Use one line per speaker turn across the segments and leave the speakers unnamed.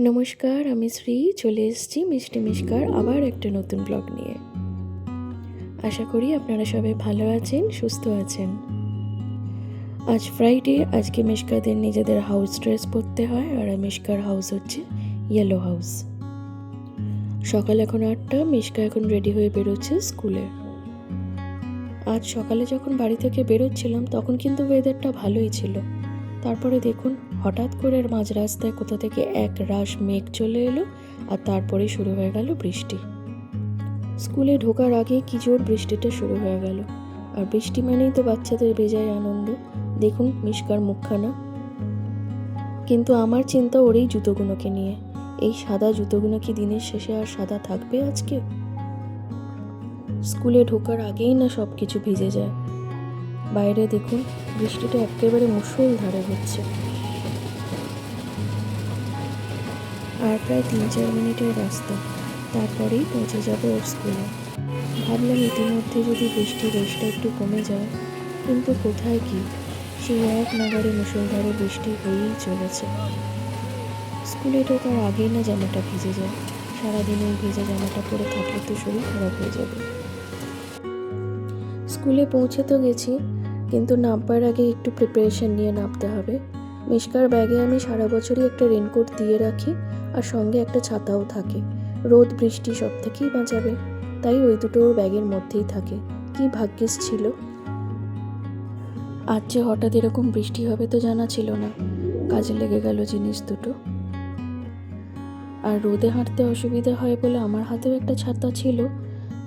নমস্কার, আমি শ্রী চলে এসেছি মিষ্টি মিষ্কার আবার একটা নতুন ব্লগ নিয়ে। আশা করি আপনারা সবাই ভালো আছেন, সুস্থ আছেন। আজ ফ্রাইডে, আজকে মিষ্কাদের নিজেদের হাউস ড্রেস পরতে হয়, আর মিষ্কার হাউস হচ্ছে ইয়েলো হাউস। সকাল এখন 8টা, মিষ্কা এখন রেডি হয়ে বেরোচ্ছে স্কুলে। আজ সকালে যখন বাড়ি থেকে বেরোচ্ছিলাম তখন কিন্তু ওয়েদারটা ভালোই ছিল। তারপরে দেখুন হঠাৎ করে মাঝ রাস্তায় কোথা থেকে এক রাশ মেঘ চলে এলো, আর তারপরে শুরু হয়ে গেল বৃষ্টি। স্কুলে ঢোকার আগে কি জোর বৃষ্টিটা শুরু হয়ে গেল। আর বৃষ্টি মানেই তো বাচ্চাদের বেজায় আনন্দ। দেখুন মিষ্কার মুখখানা। কিন্তু আমার চিন্তা ওর এই জুতোগুলোকে নিয়ে। এই সাদা জুতোগুলো কি দিনের শেষে আর সাদা থাকবে আজকে? স্কুলে ঢোকার আগেই না সব কিছু ভিজে যায়। বাইরে দেখুন বৃষ্টিটা একেবারে মুষলধারে হচ্ছে। আর প্রায় 3-4 মিনিটের রাস্তা, তারপরেই পৌঁছে যাবে ওর স্কুলে। ভাবলাম ইতিমধ্যে যদি বৃষ্টির রেশটা একটু কমে যায়, কিন্তু কোথায় কি, সেই এক নাগারে মুষলধারে বৃষ্টি হয়েই চলেছে। স্কুলে ঢোকার আগেই না জামাটা ভিজে যায়। সারাদিন ওই ভেজা জামাটা পরে থাকলে তো শরীর খারাপ হয়ে যাবে। স্কুলে পৌঁছে তো গেছি, কিন্তু নামবার আগে একটু প্রিপারেশন নিয়ে নামতে হবে। মিষ্কার ব্যাগে আমি সারা বছরই একটা রেনকোট দিয়ে রাখি, আর সঙ্গে একটা ছাতাও থাকে। রোদ বৃষ্টি সব থেকেই বাঁচাবে, তাই ওই দুটো ওর ব্যাগের মধ্যেই থাকে। কি ভাগ্যিস ছিল। আজ যে হঠাৎ এরকম বৃষ্টি হবে তো জানা ছিল না। কাজে লেগে গেল জিনিস দুটো। আর রোদে হাঁটতে অসুবিধা হয় বলে আমার হাতেও একটা ছাতা ছিল,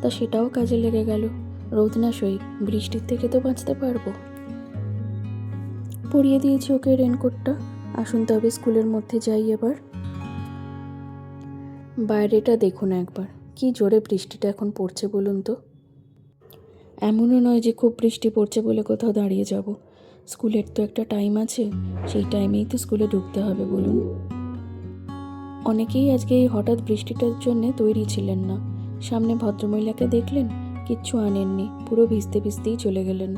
তা সেটাও কাজে লেগে গেল। রোদ না সই, বৃষ্টির থেকে তো বাঁচতে পারবো। পরিয়ে দিয়েছি ওকে রেনকোটটা। আসুন তবে স্কুলের মধ্যে যাই এবার। বাইরেটা দেখুন একবার, কি জোরে বৃষ্টিটা এখন পড়ছে বলুন তো। এমনও নয় যে খুব বৃষ্টি পড়ছে বলে কোথাও দাঁড়িয়ে যাব। স্কুলের তো একটা টাইম আছে, সেই টাইমেই তো স্কুলে ঢুকতে হবে বলুন। অনেকেই আজকে এই হঠাৎ বৃষ্টিটার জন্য তৈরি ছিলেন না। সামনে ভদ্রমহিলাকে দেখলেন, কিচ্ছু আনেননি, পুরো ভিজতে ভিজতেই চলে গেলেন।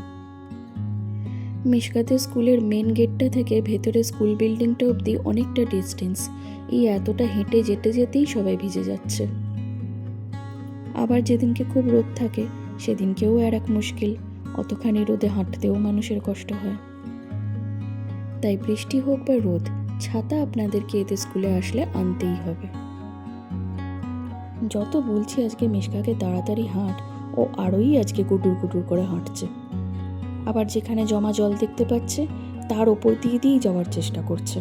মিষ্কাতে স্কুলের মেন গেটটা থেকে ভেতরে স্কুল বিল্ডিংটা অবধি অনেকটা ডিস্টেন্স। এই এতটা হেঁটে যেতে যেতেই সবাই ভিজে যাচ্ছে। আবার যেদিনকে খুব রোদ থাকে সেদিনকেও আর এক মুশকিল, অতখানি রোদে হাঁটতেও মানুষের কষ্ট হয়। তাই বৃষ্টি হোক বা রোদ, ছাতা আপনাদেরকে এতে স্কুলে আসলে আনতেই হবে। যত বলছি আজকে মিষ্কাকে তাড়াতাড়ি হাঁট, ও আরোই আজকে গুটুর গুটুর করে হাঁটছে। আবার যেখানে জমা জল দেখতে পাচ্ছে তার ওপর দিয়েই যাওয়ার চেষ্টা করছে।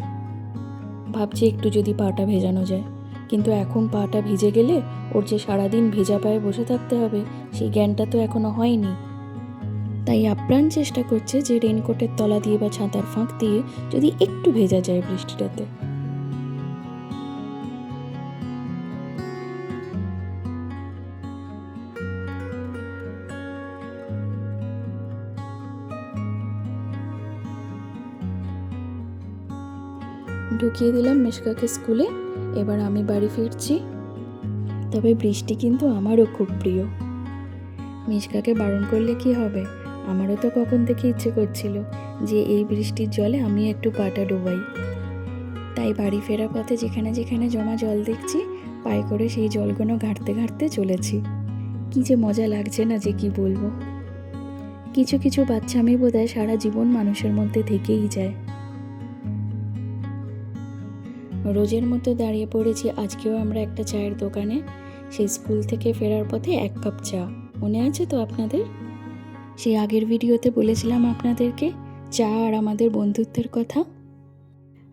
ভাবছি একটু যদি পাটা ভেজানো যায়, কিন্তু এখন পাটা ভিজে গেলে ওর যে সারাদিন ভেজা পায়ে বসে থাকতে হবে সেই জ্ঞানটা তো এখনো হয়নি। তাই আপ্রাণ চেষ্টা করছে যে রেনকোটের তলা দিয়ে বা ছাতার ফাঁক দিয়ে যদি একটু ভেজা যায় বৃষ্টিটাতে। ঢুকিয়ে দিলাম মিষ্কাকে স্কুলে। এবার আমি বাড়ি ফিরছি। তবে বৃষ্টি কিন্তু আমারও খুব প্রিয়। মিষ্কাকে বারণ করলে কি হবে, আমারও তো কখন থেকে ইচ্ছে করছিল যে এই বৃষ্টির জলে আমি একটু পাটা ডোবাই। তাই বাড়ি ফেরার পথে যেখানে যেখানে জমা জল দেখছি পায়ে করে সেই জলগুলো ঘাঁটতে ঘাঁটতে চলেছি। কি যে মজা লাগছে না যে কি বলবো। কিছু কিছু বাচ্চামি বোধহয় সারা জীবন মানুষের মধ্যে থেকেই যায়। রোজের মতো দাঁড়িয়ে পড়েছি আজকেও আমরা একটা চায়ের দোকানে। সেই স্কুল থেকে ফেরার পথে 1 কাপ চা, মনে আছে তো আপনাদের? সেই আগের ভিডিওতে বলেছিলাম আপনাদেরকে চা আর আমাদের বন্ধুত্বের কথা।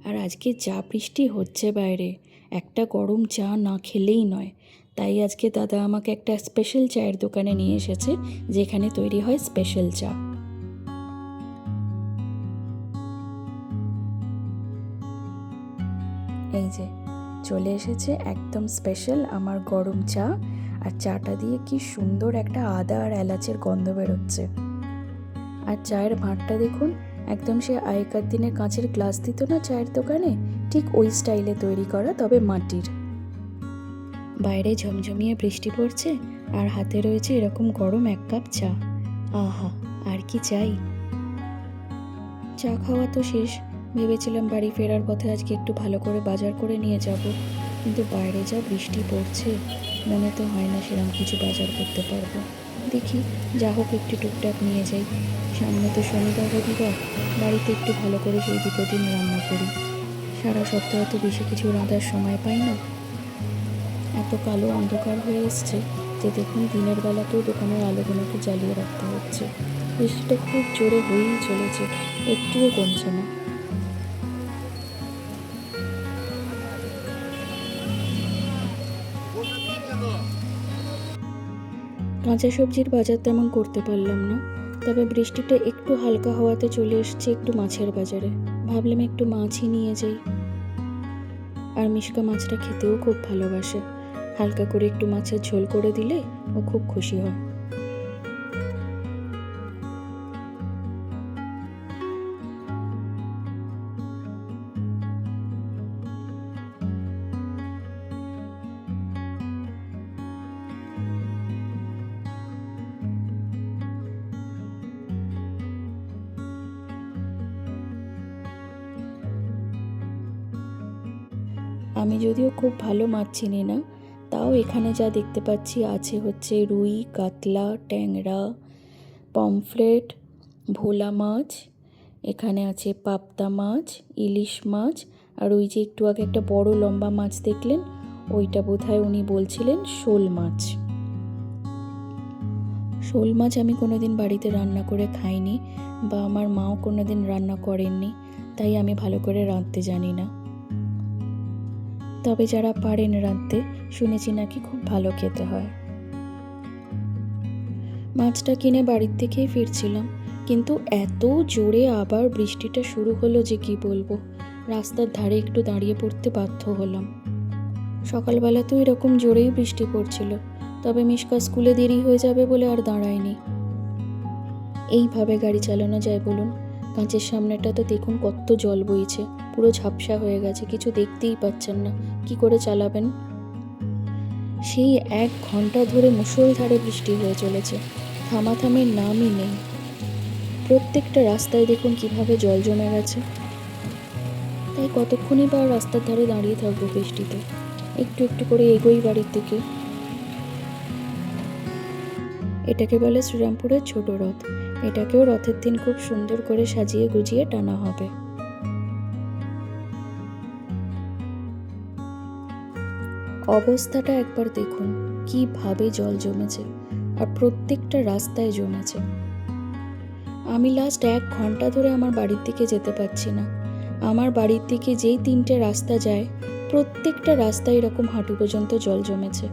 আর আজকে যা বৃষ্টি হচ্ছে বাইরে, একটা গরম চা না খেলেই নয়। তাই আজকে দাদা আমাকে একটা স্পেশাল চায়ের দোকানে নিয়ে এসেছে, যেখানে তৈরি হয় স্পেশাল চা। এই যে চলে এসেছে একদম স্পেশাল আমার গরম চা। আর চাটা দিয়ে কি সুন্দর একটা আদা আর এলাচের গন্ধ বেরোচ্ছে। আর চায়ের ভাঁড়টা দেখুন, একদম সে আগেকার দিনে কাঁচের গ্লাস দিত না চায়ের দোকানে, ঠিক ওই স্টাইলে তৈরি করা, তবে মাটির। বাইরে ঝমঝমিয়ে বৃষ্টি পড়ছে আর হাতে রয়েছে এরকম গরম 1 কাপ চা। আহা, আর কি চাই। চা খাওয়া তো শেষ, ভেবেছিলাম বাড়ি ফেরার পথে আজকে একটু ভালো করে বাজার করে নিয়ে যাব, কিন্তু বাইরে যা বৃষ্টি পড়ছে মনে তো হয় না সেরকম কিছু বাজার করতে পারবো। দেখি, যা হোক একটু টুকটাক নিয়ে যাই। সামনে তো শনিবার রবিবার, বাড়িতে একটু ভালো করে সেই দুটো দিন রান্না করি। সারা সপ্তাহে তো বেশি কিছু রাঁধার সময় পাই না। এত কালো অন্ধকার হয়ে এসছে যে দেখুন দিনের বেলাতেও দোকানের আলোগুলোকে জ্বালিয়ে রাখতে হচ্ছে। বৃষ্টিটা খুব জোরে হয়েই চলেছে, একটুও কমছে না। কাঁচা সবজির বাজার তেমন করতে পারলাম না, তবে বৃষ্টিটা একটু হালকা হওয়াতে চলে এসছে একটু মাছের বাজারে। ভাবলাম একটু মাছই নিয়ে যাই। আর মিশকা মাছটা খেতেও খুব ভালোবাসে, হালকা করে একটু মাছের ঝোল করে দিলে ও খুব খুশি হয়। আমি যদিও খুব ভালো মাছ চিনি না, তাও এখানে যা দেখতে পাচ্ছি আছে হচ্ছে রুই, কাতলা, ট্যাংরা, পমফ্রেট, ভোলা মাছ, এখানে আছে পাবদা মাছ, ইলিশ মাছ, আর ওই যে একটু আগে একটা বড় লম্বা মাছ দেখলেন, ওইটা বোধহয় উনি বলছিলেন শোল মাছ। শোল মাছ আমি কোনোদিন বাড়িতে রান্না করে খাইনি, বা আমার মাও কোনোদিন রান্না করেননি, তাই আমি ভালো করে রাঁধতে জানি না। তবে যারা পারেন রাঁধতে, শুনেছি নাকি খুব ভালো খেতে হয়। মাছটা কিনে বাড়ির থেকেই ফিরছিলাম, কিন্তু এত জোরে আবার বৃষ্টিটা শুরু হলো যে কি বলবো। রাস্তার ধারে একটু দাঁড়িয়ে পড়তে বাধ্য হলাম। সকালবেলা তো এরকম জোরেই বৃষ্টি পড়ছিল, তবে মিশকা স্কুলে দেরি হয়ে যাবে বলে আর দাঁড়ায়নি। এইভাবে গাড়ি চালানো যায় বলুন? কাঁচের সামনেটা তো দেখুন কত জল বইছে, পুরো ঝাপসা হয়ে গেছে, কিছু দেখতেই পাচ্ছেন না, কি করে চালাবেন? সেই 1 ঘন্টা ধরে মুষলধারে বৃষ্টি হয়ে চলেছে, থামাথামির নামই নেই। প্রত্যেকটা রাস্তায় দেখুন কিভাবে জল জমে গেছে। তাই কতক্ষণই বা রাস্তার ধারে দাঁড়িয়ে থাকবো বৃষ্টিতে, একটু একটু করে এগোই বাড়ির দিকে। এটাকে বলে শ্রীরামপুরের ছোট রথ। এটাকেও রথের দিন খুব সুন্দর করে সাজিয়ে গুজিয়ে টানা হবে। অবস্থাটা একবার দেখুন, কিভাবে জল জমেছে, আর প্রত্যেকটা রাস্তায় জমেছে। আমি লাস্ট 1 ঘন্টা ধরে আমার বাড়ির দিকে যেতে পারছি না। আমার বাড়ির দিকে যেই 3টে রাস্তা যায়, প্রত্যেকটা রাস্তায় এরকম হাঁটু পর্যন্ত জল জমেছে।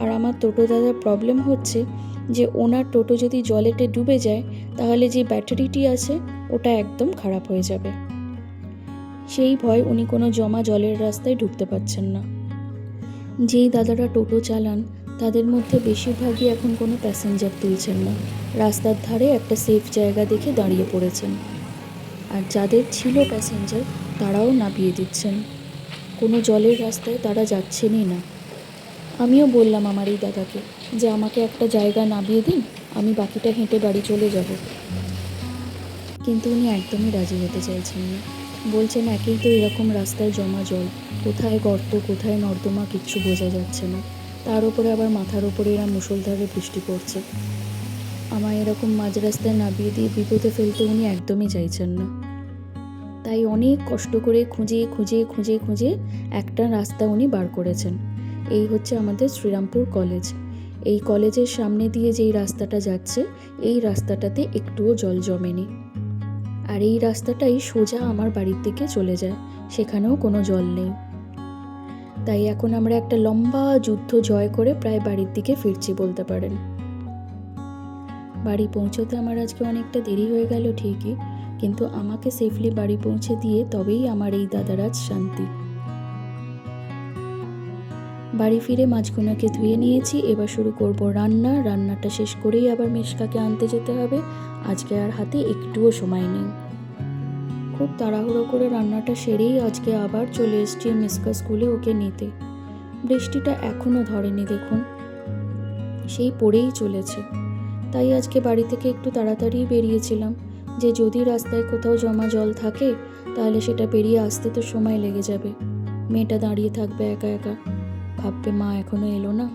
আর আমার টোটো দাদার প্রবলেম হচ্ছে যে ওনার টোটো যদি জলেতে ডুবে যায়, তাহলে যে ব্যাটারিটি আছে ওটা একদম খারাপ হয়ে যাবে। সেই ভয় উনি কোনো জমা জলের রাস্তায় ঢুকতে পারছেন না। যেই দাদারা টোটো চালান তাদের মধ্যে বেশিরভাগই এখন কোনো প্যাসেঞ্জার তুলছেন না, রাস্তার ধারে একটা সেফ জায়গা দেখে দাঁড়িয়ে পড়েছেন। আর যাদের ছিল প্যাসেঞ্জার তারাও নামিয়ে দিচ্ছেন, কোনো জলের রাস্তায় তারা যাচ্ছেনই না। আমিও বললাম আমার এই দাদাকে যে আমাকে একটা জায়গা নামিয়ে দিন, আমি বাকিটা হেঁটে বাড়ি চলে যাব, কিন্তু উনি একদমই রাজি হতে চাইছেন না। বলছেন একেই তো এরকম রাস্তায় জমা জল, কোথায় গর্ত কোথায় নর্দমা কিচ্ছু বোঝা যাচ্ছে না, তার উপরে আবার মাথার উপরে এরা মুষলধারে বৃষ্টি পড়ছে। আমায় এরকম মাঝ রাস্তায় নামিয়ে দিয়ে বিপদে ফেলতে উনি একদমই চাইছেন না। তাই অনেক কষ্ট করে খুঁজে খুঁজে খুঁজে খুঁজে একটা রাস্তা উনি বার করেছেন। এই হচ্ছে আমাদের শ্রীরামপুর কলেজ। এই কলেজের সামনে দিয়ে যেই রাস্তাটা যাচ্ছে, এই রাস্তাটাতে একটুও জল জমেনি। আর এই রাস্তাটাই সোজা আমার বাড়ির দিকে চলে যায়, সেখানেও কোনো জল নেই। তাই এখন আমরা একটা লম্বা যুদ্ধ জয় করে প্রায় বাড়ির দিকে ফিরছি বলতে পারেন। বাড়ি পৌঁছতে আমার আজকে অনেকটা দেরি হয়ে গেল ঠিকই, কিন্তু আমাকে সেফলি বাড়ি পৌঁছে দিয়ে তবেই আমার এই দাদার আজ শান্তি। বাড়ি ফিরে মাছগুলোকে ধুয়ে নিয়েছি, এবার শুরু করব রান্না। রান্নাটা শেষ করেই আবার মিশকাকে আনতে যেতে হবে, আজকে আর হাতে একটুও সময় নেই। খুব তাড়াহুড়ো করে রান্নাটা সেরেই আজকে আবার চলে এসেছি মিশকা স্কুলে ওকে নিতে। বৃষ্টিটা এখনও ধরেনি দেখুন, সেই পড়েই চলেছে। তাই আজকে বাড়ি থেকে একটু তাড়াতাড়ি বেরিয়েছিলাম, যে যদি রাস্তায় কোথাও জমা জল থাকে তাহলে সেটা পেরিয়ে আসতে তো সময় লেগে যাবে। মেয়েটা দাঁড়িয়ে থাকবে একা একা, ভাববে মা এখনো এলো না।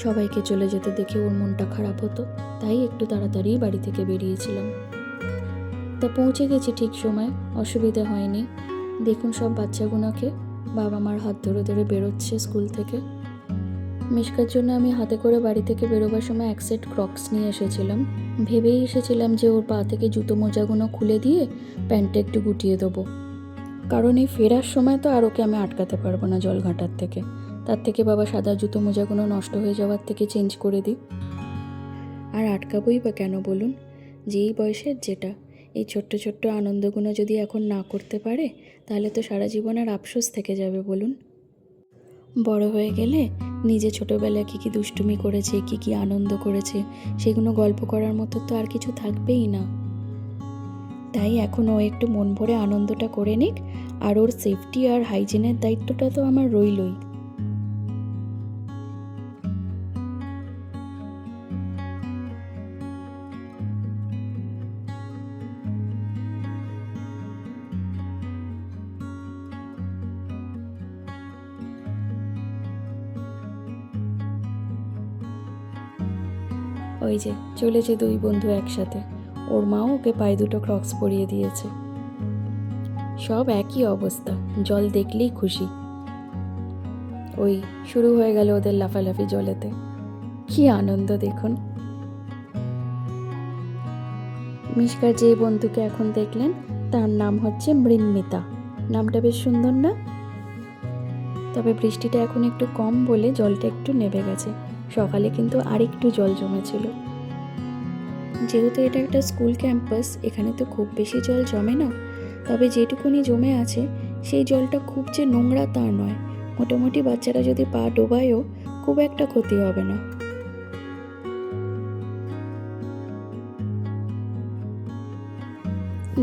সবাইকে চলে যেতে দেখে ওর মনটা খারাপ হতো, তাই একটু তাড়াতাড়ি বাড়ি থেকে বেরিয়েছিলাম। তা পৌঁছে গেছি ঠিক সময়, অসুবিধা হয়নি। দেখুন সব বাচ্চাগুলোকে বাবা মার হাত ধরে ধরে বেরোচ্ছে স্কুল থেকে। মিশকার জন্য আমি হাতে করে বাড়ি থেকে বেরোবার সময় এক সেট ক্রক্স নিয়ে এসেছিলাম। ভেবেই এসেছিলাম যে ওর পা থেকে জুতো মোজাগুলো খুলে দিয়ে প্যান্টটা একটু গুটিয়ে দেবো, কারণ এই ফেরার সময় তো আর ওকে আমি আটকাতে পারবো না জলঘাটার থেকে। তার থেকে বাবা সাদা জুতো মোজাগুলো নষ্ট হয়ে যাওয়ার থেকে চেঞ্জ করে দিই। আর আটকাবই বা কেন বলুন, যেই বয়সের যেটা, এই ছোট্ট ছোট্ট আনন্দগুলো যদি এখন না করতে পারে তাহলে তো সারা জীবন আর আফসোস থেকে যাবে বলুন। বড় হয়ে গেলে নিজে ছোটোবেলায় কী কী দুষ্টুমি করেছে, কী কী আনন্দ করেছে, সেগুলো গল্প করার মতো তো আর কিছু থাকবেই না। তাই এখন ও একটু মন ভরে আনন্দটা করে নিক, আর ওর সেফটি আর হাইজিনের দায়িত্বটা তো আমার রইলই। ওই যে চলেছে দুই বন্ধু একসাথে, ওর মাও ওকে পায়ে দুটো ক্রক্স পরিয়ে দিয়েছে। সব একই অবস্থা, জল দেখলেই খুশি। ওই শুরু হয়ে গেল ওদের লাফালাফি জলেতে, কি আনন্দ দেখুন। মিশকার যে বন্ধুকে এখন দেখলেন তার নাম হচ্ছে মৃন্মিতা। নামটা বেশ সুন্দর না? তবে বৃষ্টিটা এখন একটু কম বলে জলটা একটু নেমে গেছে, সকালে কিন্তু আরেকটু জল জমেছিল। যেহেতু এটা একটা স্কুল ক্যাম্পাস, এখানে তো খুব বেশি জল জমে না, তবে যেটুকুনি জমে আছে সেই জলটা খুব যে নোংরা তা নয়। মোটামুটি বাচ্চারা যদি পা ডোবায়ও খুব একটা ক্ষতি হবে না।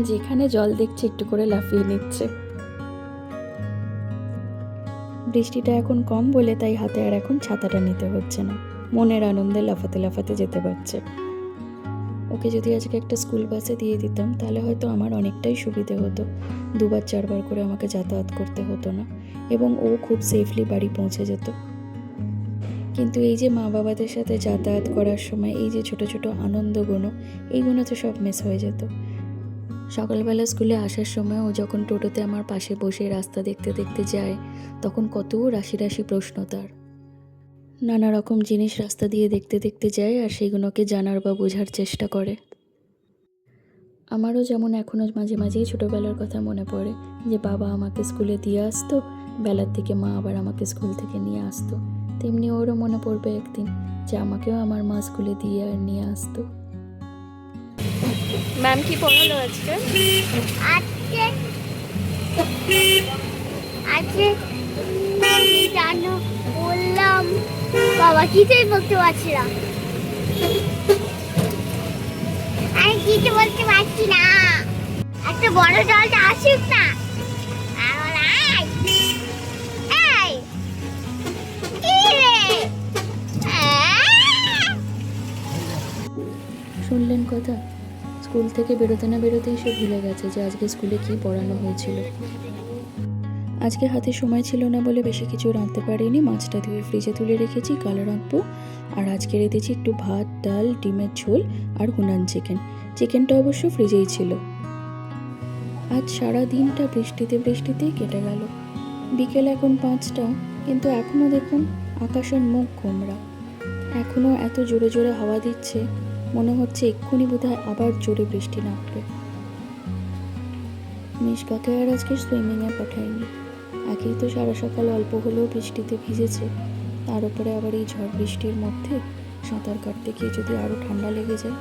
যেখানে জল দেখছে একটু করে লাফিয়ে নিচ্ছে। বৃষ্টিটা এখন কম বলে তাই হাতে আর এখন ছাতাটা নিতে হচ্ছে না, মনের আনন্দে লাফাতে লাফাতে যেতে পারছে। ওকে যদি আজকে একটা স্কুল বাসে দিয়ে দিতাম তাহলে হয়তো আমার অনেকটাই সুবিধে হতো, দুবার চারবার করে আমাকে যাতায়াত করতে হতো না, এবং ও খুব সেফলি বাড়ি পৌঁছে যেত। কিন্তু এই যে মা বাবাদের সাথে যাতায়াত করার সময় এই যে ছোট ছোট আনন্দগুলো, এইগুলো তো সব মিস হয়ে যেত। সকালবেলা স্কুলে আসার সময় ও যখন টোটোতে আমার পাশে বসে রাস্তা দেখতে দেখতে যায়, তখন কত রাশি রাশি প্রশ্ন তার। নানা রকম জিনিস রাস্তা দিয়ে দেখতে দেখতে যায় আর সেইগুলোকে জানার বা বোঝার চেষ্টা করে। আমারও যেমন এখনও মাঝে মাঝেই ছোটোবেলার কথা মনে পড়ে, যে বাবা আমাকে স্কুলে দিয়ে আসতো, বেলার দিকে মা আবার আমাকে স্কুল থেকে নিয়ে আসতো। তেমনি ওরও মনে পড়বে একদিন যে আমাকেও আমার মা স্কুলে দিয়ে আর নিয়ে আসতো। ম্যাম কি পড়ালো আজকে?
আজকে আমি জানো বললাম, বাবা কিছুই বলতে পারছি না, আমি কিছু বলতে পারছি না। একটা বড় জলটা আসুক না।
শুনলেন কথা? স্কুল থেকে বেরোতে না বেরোতেই সে ভুলে গেছে যে আজকে স্কুলে কি পড়ানো হয়েছিল। আজকে হাতে সময় ছিল না বলে বেশি কিছু রাঁধতে পারিনি। মাছটা ধুয়ে ফ্রিজে তুলে রেখেছি, কাল রাঁধবো। আর আজকে রেঁধেছি একটু ভাত, ডাল, ডিমের ঝোল আর হুনান চিকেন। চিকেনটা অবশ্য ফ্রিজেই ছিল। আজ সারা দিনটা বৃষ্টিতে বৃষ্টিতেই কেটে গেল। বিকেল এখন 5টা, কিন্তু এখনও দেখুন আকাশের মুখ গোমড়া। এখনও এত জোরে জোরে হাওয়া দিচ্ছে, মনে হচ্ছে এক্ষুনি বোধহয় আবার জোরে বৃষ্টি নামবে। মিশকাকে আর আজকে সুইমিংয়ে পাঠাইনি। আগেই তো সারা সকাল অল্প হলেও বৃষ্টিতে ভিজেছে, তার উপরে আবার এই ঝড় বৃষ্টির মধ্যে সাঁতার কাটতে গিয়ে যদি আরও ঠান্ডা লেগে যায়,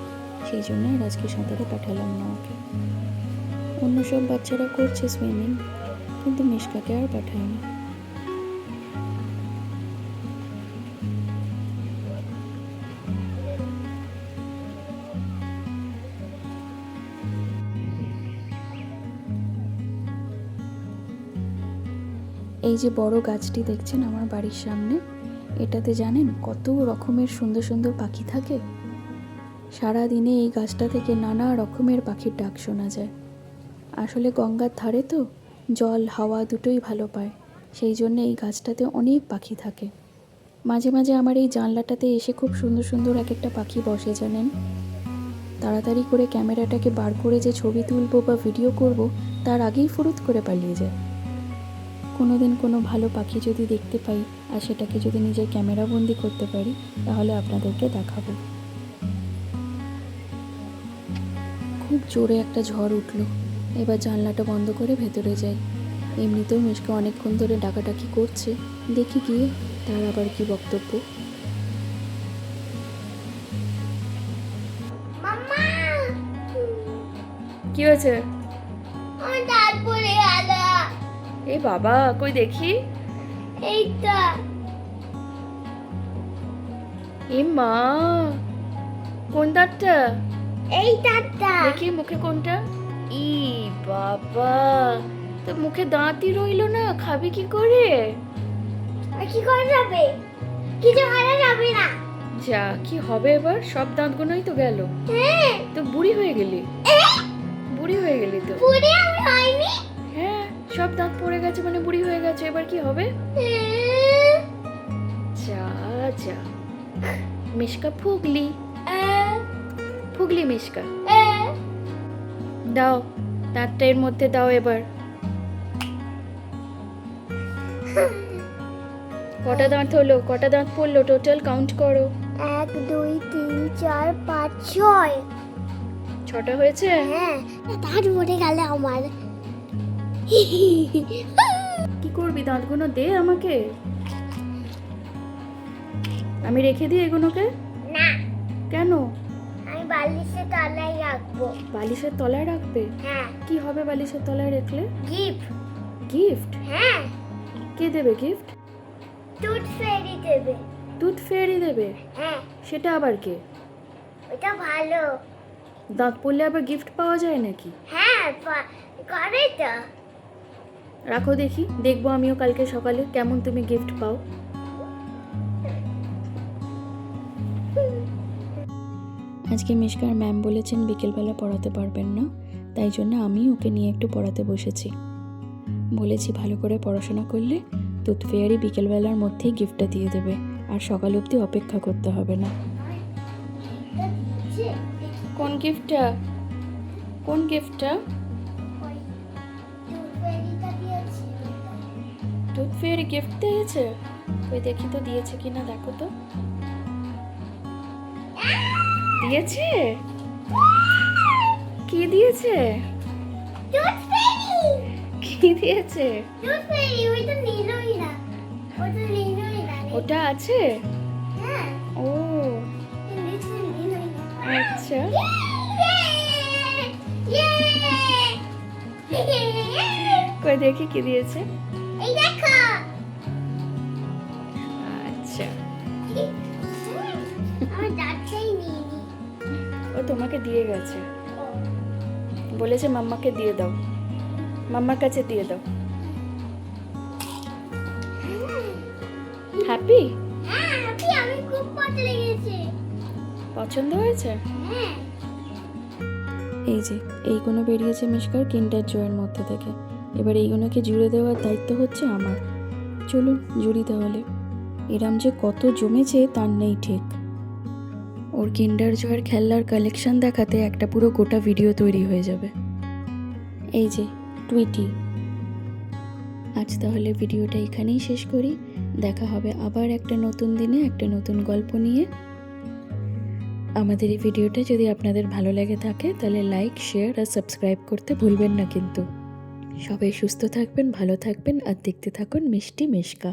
সেই জন্য আর আজকে সাঁতারে পাঠালাম না ওকে। অন্য সব বাচ্চারা করছে সুইমিং, কিন্তু মিশকাকে আর পাঠাইনি। এই যে বড় গাছটি দেখছেন আমার বাড়ির সামনে, এটাতে জানেন কত রকমের সুন্দর সুন্দর পাখি থাকে। সারা দিনে এই গাছটা থেকে নানা রকমের পাখির ডাক শোনা যায়। আসলে গঙ্গার ধারে তো জল হাওয়া দুটোই ভালো পায়, সেই জন্য এই গাছটাতে অনেক পাখি থাকে। মাঝে মাঝে আমার এই জানলাটাতে এসে খুব সুন্দর সুন্দর এক একটা পাখি বসে, জানেন। তাড়াতাড়ি করে ক্যামেরাটাকে বার করে যে ছবি তুলবো বা ভিডিও করব, তার আগেই ফুরুত করে পালিয়ে যায়। কোনো দিন কোনো ভালো পাখি যদি দেখতে পাই আর সেটাকে যদি নিজের ক্যামেরা বন্দি করতে পারি, তাহলে আপনাদেরকে দেখাবো। খুব জোরে একটা ঝড় উঠলো। এবার জানলাটা বন্ধ করে ভেতরে যাই। এমনিতেও মিশকা অনেকক্ষণ ধরে ডাকাডাকি করছে, দেখি গিয়ে তার আবার কি বক্তব্য।
মাম্মা
কি হয়েছে?
আমার দাঁত পড়ে গেল।
এই বাবা, কই দেখি।
এইটা
এ মা, কোন দাঁতটা?
এই দাঁতটা।
দেখি মুখে কোনটা। ই বাবা, তো মুখে দাঁতই রইলো না, খাবি কি করে?
আর কি করা যাবে? কিছু করা যাবে না।
যা, কি হবে এবার? সব দাঁতগুলোই তো গেল।
হ্যাঁ,
তো বুড়ি হয়ে গেলি, বুড়ি হয়ে গেলি তো।
পুরে আমি হয়নি।
হ্যাঁ, সব দাঁত পড়ে গেছে মানে বুড়ি হয়ে গেছে, এবার কি হবে? যা যা, মিশকা ফুগলি, ফুগলি মিশকা। দাও, দাঁতটা এর মধ্যে দাও এবার। কটা দাঁত হলো, কটা দাঁত পড়লো টোটাল, কাউন্ট করো।
1 2 3 4 5 6।
6টা হয়েছে?
হ্যাঁ, দাঁত পড়ে গেল আমার।
কি করবি, দাঁতগুলো দে আমাকে, আমি রেখে দিই এগুলোকে।
না,
কেন?
আমি বালিশের তলায় রাখবো।
বালিশের তলায় রাখবে?
হ্যাঁ,
কি হবে বালিশের তলায় রাখলে?
গিফট।
গিফট?
হ্যাঁ,
কে দেবে গিফট?
টুথ ফেরি দেবে।
টুথ ফেয়ারি দেবে?
হ্যাঁ,
সেটা আবার কে?
ওটা ভালো।
দাঁত পড়লে আবার গিফট পাওয়া যায় নাকি?
হ্যাঁ, করে তো।
রাখো দেখি, দেখবো আমিও কালকে সকালে কেমন তুমি গিফট পাও। আজকে মিশকার ম্যাম বলেছেন বিকেলবেলা পড়াতে পারবেন না, তাই জন্য আমি ওকে নিয়ে একটু পড়াতে বসেছি। বলেছি ভালো করে পড়াশোনা করলে টুথ ফেয়ারি বিকেলবেলার মধ্যেই গিফটটা দিয়ে দেবে, আর সকাল অবধি অপেক্ষা করতে হবে না। কোন গিফটটা? কোন গিফটটা?
ওই টুথ ফেরিটা দিয়েছে।
টুথ ফেয়ারি গিফট দিয়েছে? ওই দেখি তো দিয়েছে কিনা, দেখো তো। দিয়েছে? কি দিয়েছে?
টুথ ফেরি।
কি দিয়েছে?
টুথ ফেরি, ওইটা নীলই না। ওটা নীলই না।
ওটা আছে?
হ্যাঁ,
ও
নিচে নীলই না।
আচ্ছা, কই দেখি কি দিয়েছে।
এই দেখো।
আচ্ছা,
আমার দাঁতটাই নিয়ে নি।
ও তোমাকে দিয়ে গেছে, বলেছে মাম্মাকে দিয়ে দাও, মাম্মার কাছে দিয়ে দাও। হ্যাপি?
হ্যাঁ, আমি খুব পছন্দ লেগেছে।
পছন্দ হয়েছে?
হ্যাঁ,
এই যে এইগুলো বেরিয়েছে মিশকার কিন্ডার জয়ের মধ্যে থেকে। এবার এইগুলোকে জুড়ে দেওয়ার দায়িত্ব হচ্ছে আমার। চলুন জুড়ি তাহলে। এরাম যে কত জমেছে তার নেই ঠিক। ওর কিন্ডার জয়ের খেলনার কালেকশন দেখাতে একটা পুরো গোটা ভিডিও তৈরি হয়ে যাবে। এই যে টুইটি। আজ তাহলে ভিডিওটা এখানেই শেষ করি। দেখা হবে আবার একটা নতুন দিনে একটা নতুন গল্প নিয়ে। আমাদের এই ভিডিওটা যদি আপনাদের ভালো লেগে থাকে তাহলে লাইক, শেয়ার আর সাবস্ক্রাইব করতে ভুলবেন না কিন্তু। সবাই সুস্থ থাকবেন, ভালো থাকবেন আর দেখতে থাকুন মিষ্টি মিশকা।